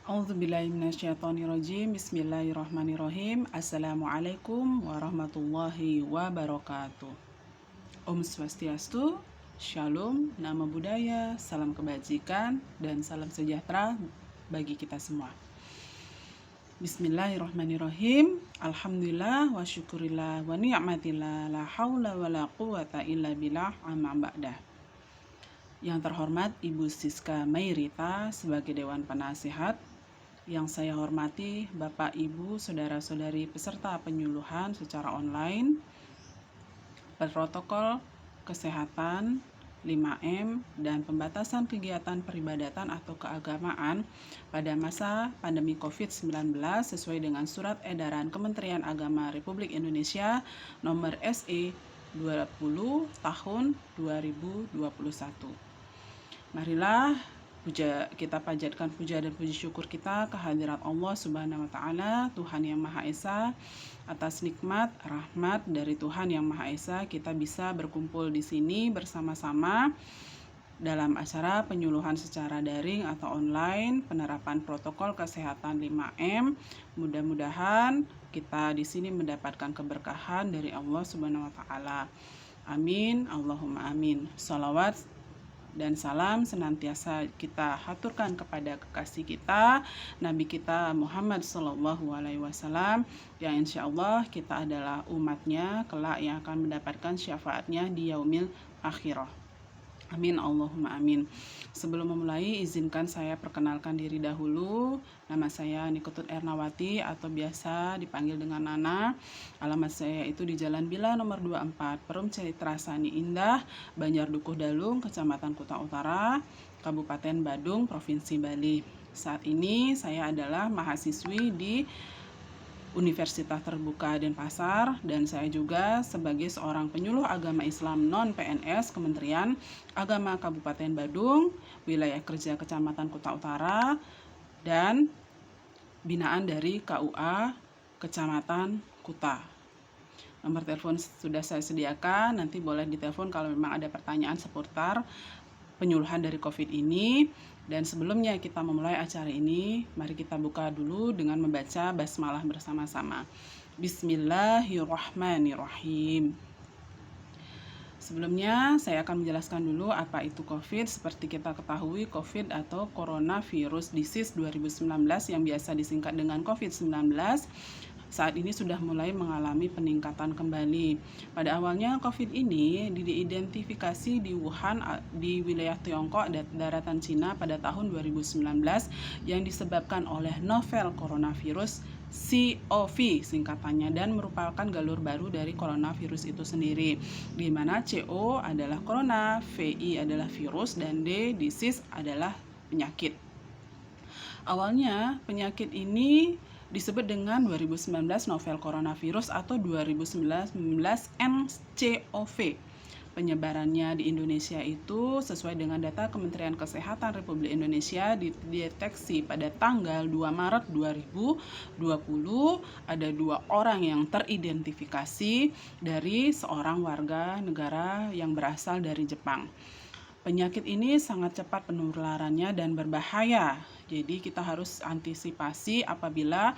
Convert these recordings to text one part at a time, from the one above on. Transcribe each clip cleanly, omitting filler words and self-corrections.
A'udzubillahiminasyaitonirrajim. Bismillahirrahmanirrahim. Assalamualaikum warahmatullahi wabarakatuh. Om Swastiastu, Shalom, Nama Budaya, Salam Kebajikan, dan Salam Sejahtera bagi kita semua. Bismillahirrahmanirrahim. Alhamdulillah wa syukurillah wa ni'matillah la haula wa la quwata illa billah amma ba'dah. Yang terhormat Ibu Siska Mairita sebagai Dewan Penasihat, yang saya hormati Bapak, Ibu, Saudara-saudari peserta penyuluhan secara online, protokol kesehatan 5M, dan pembatasan kegiatan peribadatan atau keagamaan pada masa pandemi COVID-19 sesuai dengan Surat Edaran Kementerian Agama Republik Indonesia nomor SE 20 tahun 2021. Marilah kita panjatkan puja dan puji syukur kita kehadirat Allah Subhanahu wa Ta'ala, Tuhan yang Maha Esa. Atas nikmat, rahmat dari Tuhan yang Maha Esa, kita bisa berkumpul di sini bersama-sama dalam acara penyuluhan secara daring atau online, penerapan protokol kesehatan 5M. Mudah-mudahan kita di sini mendapatkan keberkahan dari Allah Subhanahu wa Ta'ala. Amin, Allahumma amin. Shalawat dan salam senantiasa kita haturkan kepada kekasih kita, Nabi kita Muhammad SAW, yang insya Allah kita adalah umatnya kelak yang akan mendapatkan syafaatnya di yaumil akhirah. Amin, Allahumma amin. Sebelum memulai, izinkan saya perkenalkan diri dahulu. Nama saya Nikotut Ernawati atau biasa dipanggil dengan Nana. Alamat saya itu di Jalan Bila nomor 24, Perum Cerita Sani Indah, Banjar Dukuh Dalung, Kecamatan Kuta Utara, Kabupaten Badung, Provinsi Bali. Saat ini saya adalah mahasiswi di Universitas Terbuka Denpasar, dan saya juga sebagai seorang penyuluh agama Islam non-PNS Kementerian Agama Kabupaten Badung, wilayah kerja Kecamatan Kuta Utara, dan binaan dari KUA Kecamatan Kuta. Nomor telepon sudah saya sediakan, nanti boleh ditelepon kalau memang ada pertanyaan seputar penyuluhan dari COVID ini. Dan sebelumnya kita memulai acara ini, mari kita buka dulu dengan membaca basmalah bersama-sama. Bismillahirrahmanirrahim. Sebelumnya saya akan menjelaskan dulu apa itu COVID. Seperti kita ketahui, COVID atau Coronavirus Disease 2019 yang biasa disingkat dengan COVID-19 saat ini sudah mulai mengalami peningkatan kembali. Pada awalnya COVID ini diidentifikasi di Wuhan di wilayah Tiongkok dan daratan Cina pada tahun 2019 yang disebabkan oleh novel coronavirus COV singkatannya, dan merupakan galur baru dari coronavirus itu sendiri, di mana CO adalah corona, VI adalah virus, dan D disease adalah penyakit. Awalnya penyakit ini disebut dengan 2019 novel coronavirus atau 2019 nCoV. Penyebarannya di Indonesia itu sesuai dengan data Kementerian Kesehatan Republik Indonesia dideteksi pada tanggal 2 Maret 2020 ada 2 orang yang teridentifikasi dari seorang warga negara yang berasal dari Jepang. Penyakit ini sangat cepat penularannya dan berbahaya. Jadi kita harus antisipasi apabila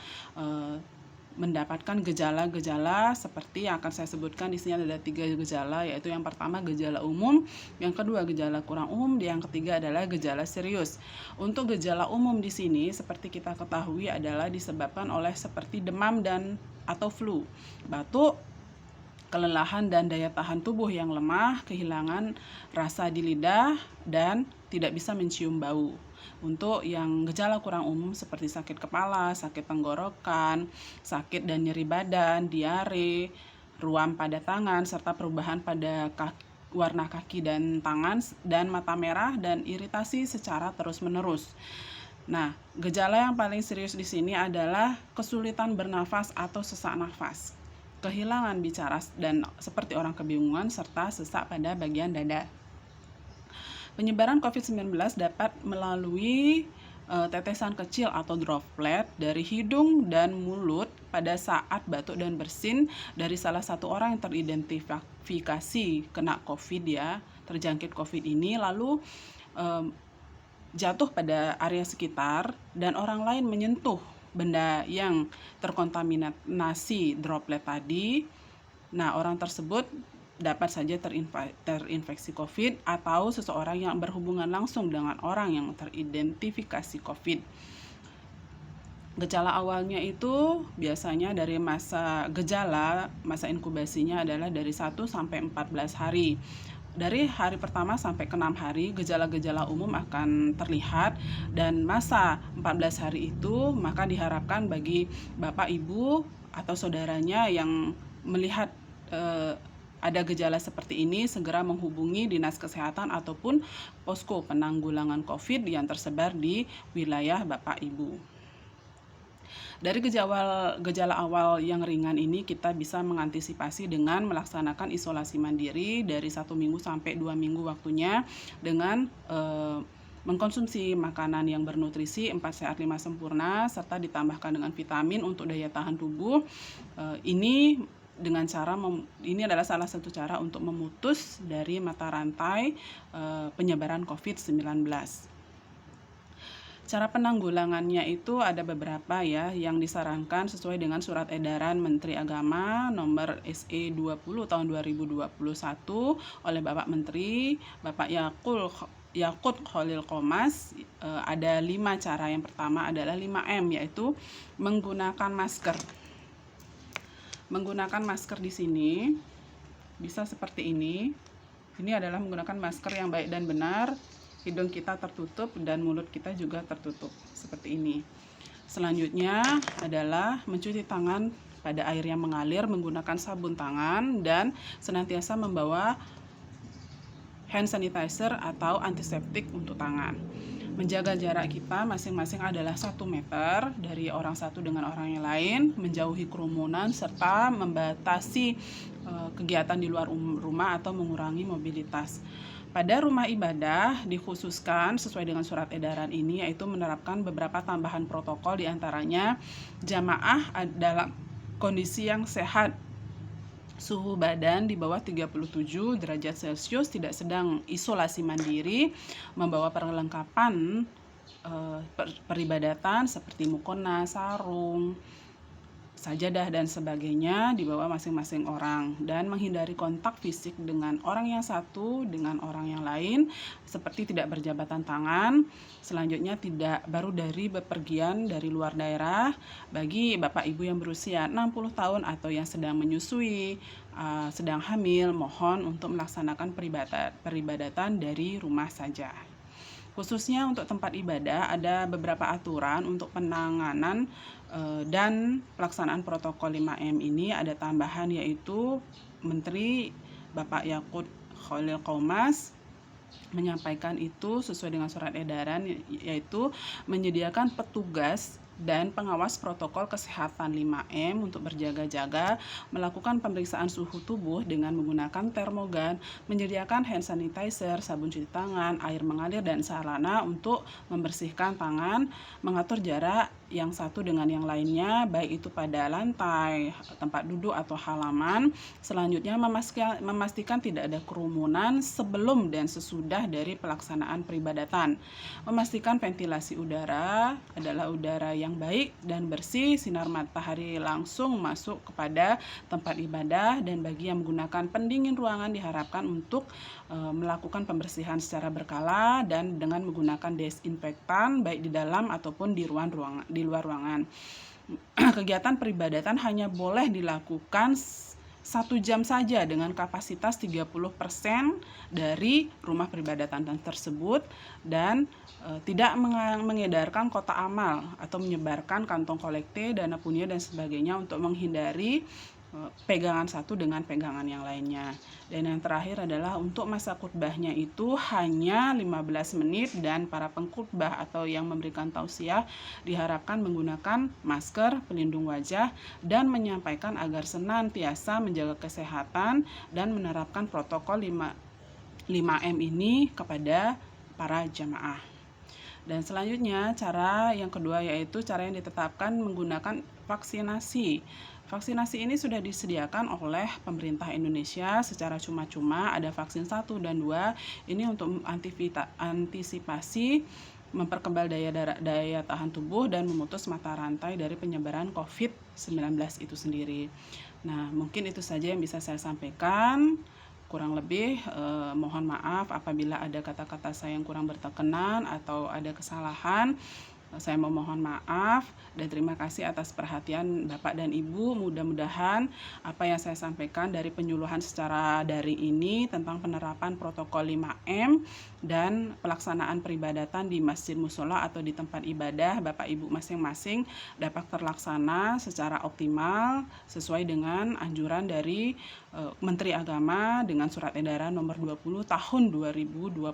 mendapatkan gejala-gejala seperti yang akan saya sebutkan. Di sini ada 3 gejala, yaitu yang pertama gejala umum, yang kedua gejala kurang umum, dan yang ketiga adalah gejala serius. Untuk gejala umum di sini seperti kita ketahui adalah disebabkan oleh seperti demam dan atau flu, batuk, kelelahan dan daya tahan tubuh yang lemah, kehilangan rasa di lidah, dan tidak bisa mencium bau. Untuk yang gejala kurang umum seperti sakit kepala, sakit tenggorokan, sakit dan nyeri badan, diare, ruam pada tangan, serta perubahan pada warna kaki dan tangan, dan mata merah, dan iritasi secara terus-menerus. Nah, gejala yang paling serius di sini adalah kesulitan bernafas atau sesak nafas, kehilangan bicara dan seperti orang kebingungan, serta sesak pada bagian dada. Penyebaran COVID-19 dapat melalui tetesan kecil atau droplet dari hidung dan mulut pada saat batuk dan bersin dari salah satu orang yang teridentifikasi kena COVID terjangkit COVID ini, lalu jatuh pada area sekitar dan orang lain menyentuh benda yang terkontaminasi droplet tadi, nah orang tersebut dapat saja terinfeksi COVID atau seseorang yang berhubungan langsung dengan orang yang teridentifikasi COVID. Gejala awalnya itu biasanya dari masa inkubasinya adalah dari 1 sampai 14 hari. Dari hari pertama sampai ke 6 hari, gejala-gejala umum akan terlihat, dan masa 14 hari itu maka diharapkan bagi Bapak, Ibu, atau saudaranya yang melihat ada gejala seperti ini segera menghubungi Dinas Kesehatan ataupun posko penanggulangan COVID yang tersebar di wilayah Bapak, Ibu. Dari gejala awal yang ringan ini kita bisa mengantisipasi dengan melaksanakan isolasi mandiri dari 1 minggu sampai 2 minggu waktunya dengan mengkonsumsi makanan yang bernutrisi 4 sehat 5 sempurna serta ditambahkan dengan vitamin untuk daya tahan tubuh. Ini adalah salah satu cara untuk memutus dari mata rantai penyebaran COVID-19. Cara penanggulangannya itu ada beberapa ya yang disarankan sesuai dengan Surat Edaran Menteri Agama nomor SE 20 tahun 2021 oleh Bapak Menteri, Bapak Yakut Khalil Qomas. Ada 5 cara. Yang pertama adalah 5M, yaitu menggunakan masker. Menggunakan masker di sini bisa seperti ini. Ini adalah menggunakan masker yang baik dan benar. Hidung kita tertutup dan mulut kita juga tertutup seperti ini. Selanjutnya adalah mencuci tangan pada air yang mengalir menggunakan sabun tangan dan senantiasa membawa hand sanitizer atau antiseptik untuk tangan. Menjaga jarak kita masing-masing adalah 1 meter dari orang satu dengan orang yang lain, menjauhi kerumunan serta membatasi kegiatan di luar rumah atau mengurangi mobilitas. Pada rumah ibadah dikhususkan sesuai dengan surat edaran ini, yaitu menerapkan beberapa tambahan protokol, diantaranya jamaah dalam kondisi yang sehat, suhu badan di bawah 37 derajat Celcius, tidak sedang isolasi mandiri, membawa perlengkapan peribadatan seperti mukena, sarung, sajadah dan sebagainya dibawa masing-masing orang, dan menghindari kontak fisik dengan orang yang satu dengan orang yang lain seperti tidak berjabatan tangan. Selanjutnya baru dari bepergian dari luar daerah bagi Bapak Ibu yang berusia 60 tahun atau yang sedang menyusui, sedang hamil, mohon untuk melaksanakan peribadatan dari rumah saja. Khususnya untuk tempat ibadah ada beberapa aturan untuk penanganan dan pelaksanaan protokol 5M ini. Ada tambahan, yaitu Menteri Bapak Yakut Khalil Qomas menyampaikan itu sesuai dengan surat edaran, yaitu menyediakan petugas dan pengawas protokol kesehatan 5M untuk berjaga-jaga, melakukan pemeriksaan suhu tubuh dengan menggunakan termogan, menyediakan hand sanitizer, sabun cuci tangan, air mengalir, dan sarana untuk membersihkan tangan, mengatur jarak yang satu dengan yang lainnya, baik itu pada lantai, tempat duduk, atau halaman. Selanjutnya memastikan tidak ada kerumunan sebelum dan sesudah dari pelaksanaan peribadatan. Memastikan ventilasi udara adalah udara yang baik dan bersih, sinar matahari langsung masuk kepada tempat ibadah, dan bagi yang menggunakan pendingin ruangan diharapkan untuk melakukan pembersihan secara berkala dan dengan menggunakan desinfektan baik di dalam ataupun di luar ruangan. Kegiatan peribadatan hanya boleh dilakukan 1 jam saja dengan kapasitas 30% dari rumah peribadatan tersebut, dan tidak mengedarkan kotak amal atau menyebarkan kantong kolekte, dana punya, dan sebagainya untuk menghindari pegangan satu dengan pegangan yang lainnya. Dan yang terakhir adalah untuk masa khutbahnya itu hanya 15 menit, dan para pengkhutbah atau yang memberikan tausiah diharapkan menggunakan masker pelindung wajah dan menyampaikan agar senantiasa menjaga kesehatan dan menerapkan protokol 5M ini kepada para jamaah. Dan selanjutnya cara yang kedua, yaitu cara yang ditetapkan menggunakan vaksinasi. Vaksinasi ini sudah disediakan oleh pemerintah Indonesia secara cuma-cuma. Ada vaksin 1 dan 2. Ini untuk antisipasi memperkebal daya tahan tubuh dan memutus mata rantai dari penyebaran COVID-19 itu sendiri. Nah, mungkin itu saja yang bisa saya sampaikan. Kurang lebih mohon maaf apabila ada kata-kata saya yang kurang berkenan atau ada kesalahan. Saya memohon maaf dan terima kasih atas perhatian Bapak dan Ibu. Mudah-mudahan apa yang saya sampaikan dari penyuluhan secara daring ini tentang penerapan protokol 5M dan pelaksanaan peribadatan di masjid musola atau di tempat ibadah Bapak Ibu masing-masing dapat terlaksana secara optimal sesuai dengan anjuran dari Menteri Agama dengan surat edaran nomor 20 tahun 2021.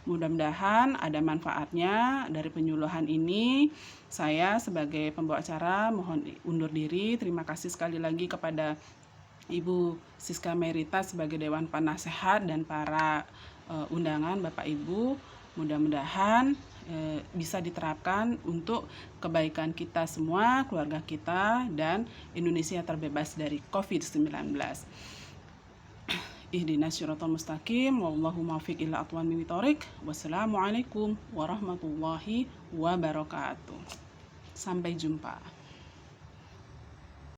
Mudah-mudahan ada manfaatnya dari penyuluhan ini. Saya sebagai pembawa acara mohon undur diri. Terima kasih sekali lagi kepada Ibu Siska Merita sebagai Dewan Penasehat dan para undangan Bapak Ibu. Mudah-mudahan bisa diterapkan untuk kebaikan kita semua, keluarga kita, dan Indonesia terbebas dari COVID-19. Ihdinas syiratal mustaqim, wallahu muwaffiq ila aqwamit thoriq. Wassalamualaikum warahmatullahi wabarakatuh. Sampai jumpa.